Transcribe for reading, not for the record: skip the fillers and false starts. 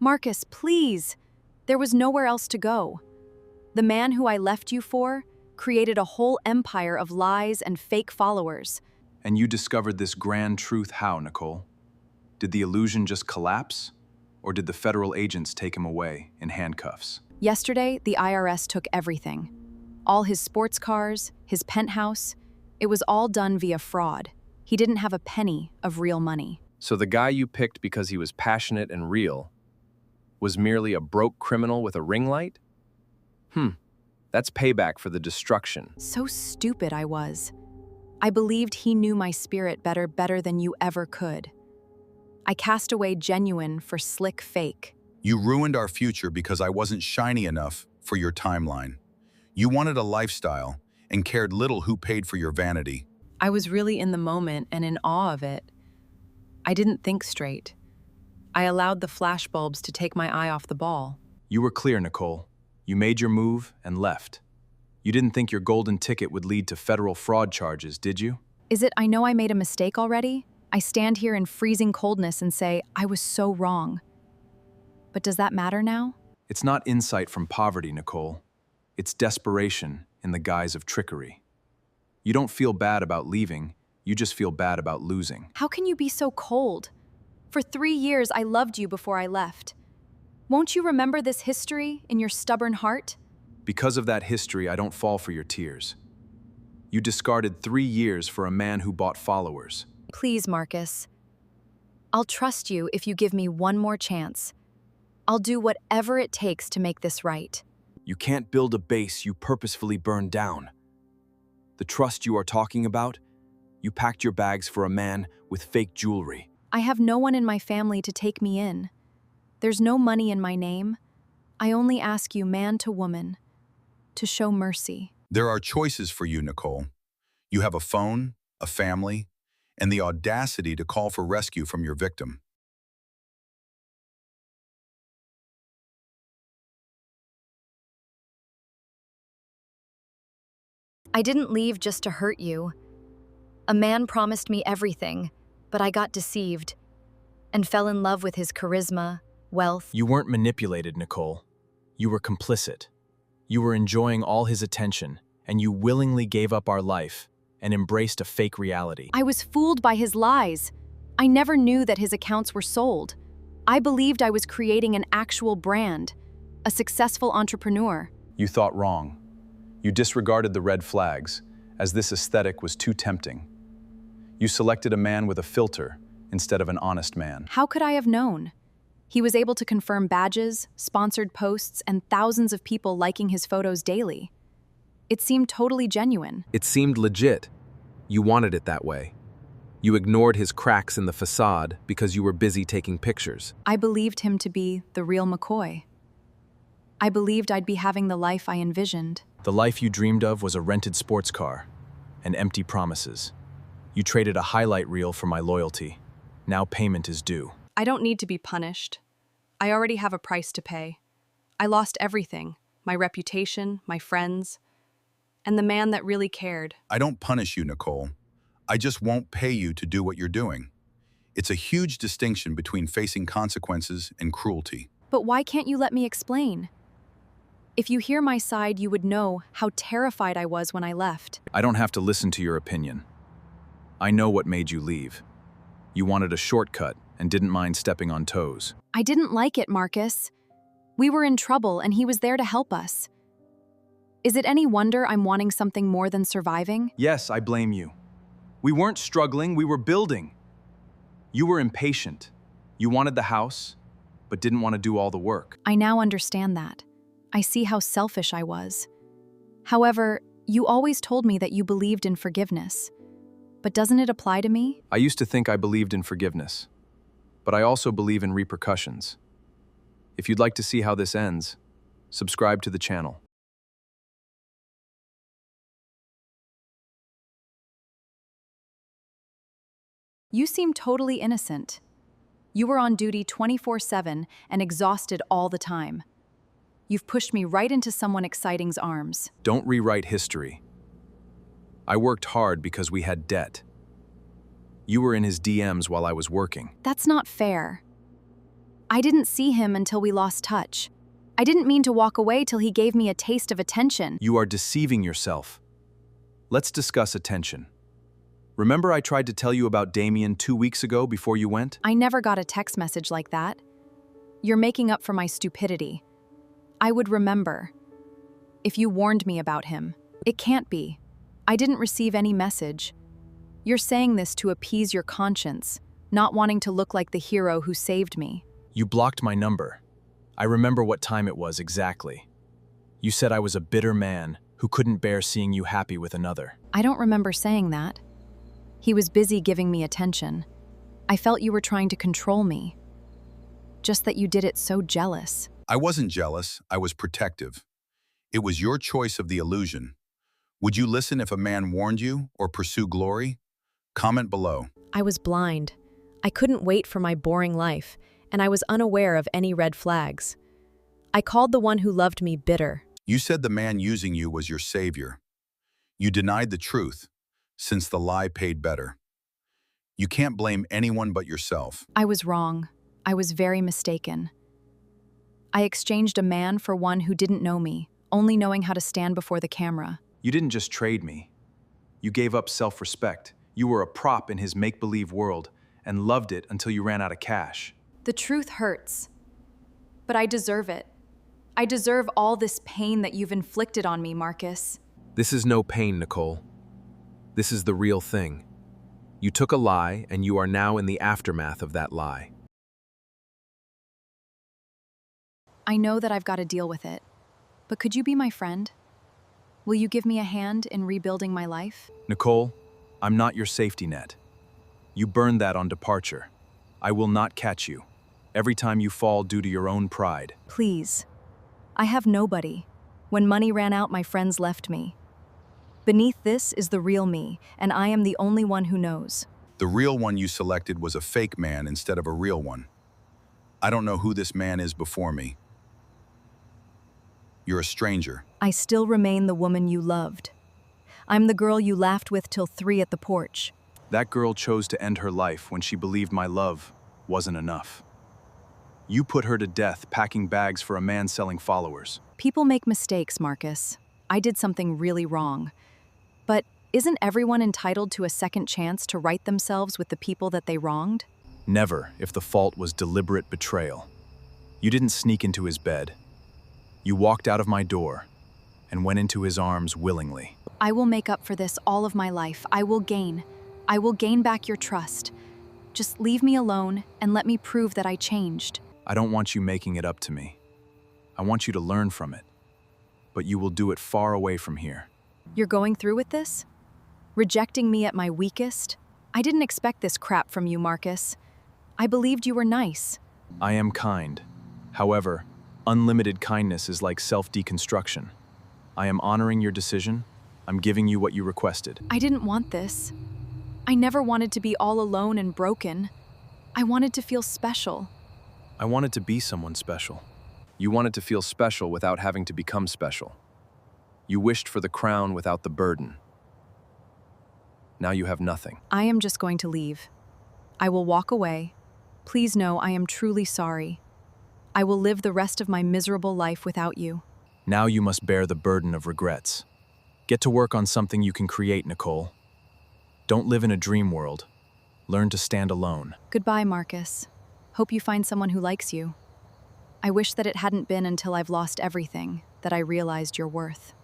Marcus, please. There was nowhere else to go. The man who I left you for created a whole empire of lies and fake followers. And you discovered this grand truth how, Nicole? Did the illusion just collapse? Or did the federal agents take him away in handcuffs? Yesterday, the IRS took everything. All his sports cars, his penthouse. It was all done via fraud. He didn't have a penny of real money. So the guy you picked because he was passionate and real was merely a broke criminal with a ring light? That's payback for the destruction. So stupid I was. I believed he knew my spirit better than you ever could. I cast away genuine for slick fake. You ruined our future because I wasn't shiny enough for your timeline. You wanted a lifestyle and cared little who paid for your vanity. I was really in the moment and in awe of it. I didn't think straight. I allowed the flashbulbs to take my eye off the ball. You were clear, Nicole. You made your move and left. You didn't think your golden ticket would lead to federal fraud charges, did you? Is it I know I made a mistake already? I stand here in freezing coldness and say, I was so wrong. But does that matter now? It's not insight from poverty, Nicole. It's desperation in the guise of trickery. You don't feel bad about leaving, you just feel bad about losing. How can you be so cold? For 3 years, I loved you before I left. Won't you remember this history in your stubborn heart? Because of that history, I don't fall for your tears. You discarded 3 years for a man who bought followers. Please, Marcus. I'll trust you if you give me one more chance. I'll do whatever it takes to make this right. You can't build a base you purposefully burned down. The trust you are talking about, you packed your bags for a man with fake jewelry. I have no one in my family to take me in. There's no money in my name. I only ask you, man to woman, to show mercy. There are choices for you, Nicole. You have a phone, a family, and the audacity to call for rescue from your victim. I didn't leave just to hurt you. A man promised me everything, but I got deceived and fell in love with his charisma, wealth. You weren't manipulated, Nicole. You were complicit. You were enjoying all his attention, and you willingly gave up our life and embraced a fake reality. I was fooled by his lies. I never knew that his accounts were sold. I believed I was creating an actual brand, a successful entrepreneur. You thought wrong. You disregarded the red flags, as this aesthetic was too tempting. You selected a man with a filter instead of an honest man. How could I have known? He was able to confirm badges, sponsored posts, and thousands of people liking his photos daily. It seemed totally genuine. It seemed legit. You wanted it that way. You ignored his cracks in the facade because you were busy taking pictures. I believed him to be the real McCoy. I believed I'd be having the life I envisioned. The life you dreamed of was a rented sports car and empty promises. You traded a highlight reel for my loyalty. Now payment is due. I don't need to be punished. I already have a price to pay. I lost everything, my reputation, my friends, and the man that really cared. I don't punish you, Nicole. I just won't pay you to do what you're doing. It's a huge distinction between facing consequences and cruelty. But why can't you let me explain? If you hear my side, you would know how terrified I was when I left. I don't have to listen to your opinion. I know what made you leave. You wanted a shortcut and didn't mind stepping on toes. I didn't like it, Marcus. We were in trouble and he was there to help us. Is it any wonder I'm wanting something more than surviving? Yes, I blame you. We weren't struggling, we were building. You were impatient. You wanted the house, but didn't want to do all the work. I now understand that. I see how selfish I was. However, you always told me that you believed in forgiveness. But doesn't it apply to me? I used to think I believed in forgiveness, but I also believe in repercussions. If you'd like to see how this ends, subscribe to the channel. You seem totally innocent. You were on duty 24/7 and exhausted all the time. You've pushed me right into someone exciting's arms. Don't rewrite history. I worked hard because we had debt. You were in his DMs while I was working. That's not fair. I didn't see him until we lost touch. I didn't mean to walk away till he gave me a taste of attention. You are deceiving yourself. Let's discuss attention. Remember I tried to tell you about Damien 2 weeks ago before you went? I never got a text message like that. You're making up for my stupidity. I would remember. If you warned me about him. It can't be. I didn't receive any message. You're saying this to appease your conscience, not wanting to look like the hero who saved me. You blocked my number. I remember what time it was exactly. You said I was a bitter man who couldn't bear seeing you happy with another. I don't remember saying that. He was busy giving me attention. I felt you were trying to control me. Just that you did it so jealous. I wasn't jealous, I was protective. It was your choice of the illusion. Would you listen if a man warned you or pursue glory? Comment below. I was blind. I couldn't wait for my boring life, and I was unaware of any red flags. I called the one who loved me bitter. You said the man using you was your savior. You denied the truth, since the lie paid better. You can't blame anyone but yourself. I was wrong. I was very mistaken. I exchanged a man for one who didn't know me, only knowing how to stand before the camera. You didn't just trade me. You gave up self-respect. You were a prop in his make-believe world and loved it until you ran out of cash. The truth hurts, but I deserve it. I deserve all this pain that you've inflicted on me, Marcus. This is no pain, Nicole. This is the real thing. You took a lie, and you are now in the aftermath of that lie. I know that I've got to deal with it, but could you be my friend? Will you give me a hand in rebuilding my life? Nicole, I'm not your safety net. You burned that on departure. I will not catch you. Every time you fall due to your own pride. Please. I have nobody. When money ran out, my friends left me. Beneath this is the real me, and I am the only one who knows. The real one you selected was a fake man instead of a real one. I don't know who this man is before me. You're a stranger. I still remain the woman you loved. I'm the girl you laughed with till 3 at the porch. That girl chose to end her life when she believed my love wasn't enough. You put her to death packing bags for a man selling followers. People make mistakes, Marcus. I did something really wrong. But isn't everyone entitled to a second chance to right themselves with the people that they wronged? Never if the fault was deliberate betrayal. You didn't sneak into his bed. You walked out of my door and went into his arms willingly. I will make up for this all of my life. I will gain back your trust. Just leave me alone and let me prove that I changed. I don't want you making it up to me. I want you to learn from it. But you will do it far away from here. You're going through with this? Rejecting me at my weakest? I didn't expect this crap from you, Marcus. I believed you were nice. I am kind. However, unlimited kindness is like self-deconstruction. I am honoring your decision. I'm giving you what you requested. I didn't want this. I never wanted to be all alone and broken. I wanted to feel special. I wanted to be someone special. You wanted to feel special without having to become special. You wished for the crown without the burden. Now you have nothing. I am just going to leave. I will walk away. Please know I am truly sorry. I will live the rest of my miserable life without you. Now you must bear the burden of regrets. Get to work on something you can create, Nicole. Don't live in a dream world. Learn to stand alone. Goodbye, Marcus. Hope you find someone who likes you. I wish that it hadn't been until I've lost everything that I realized your worth.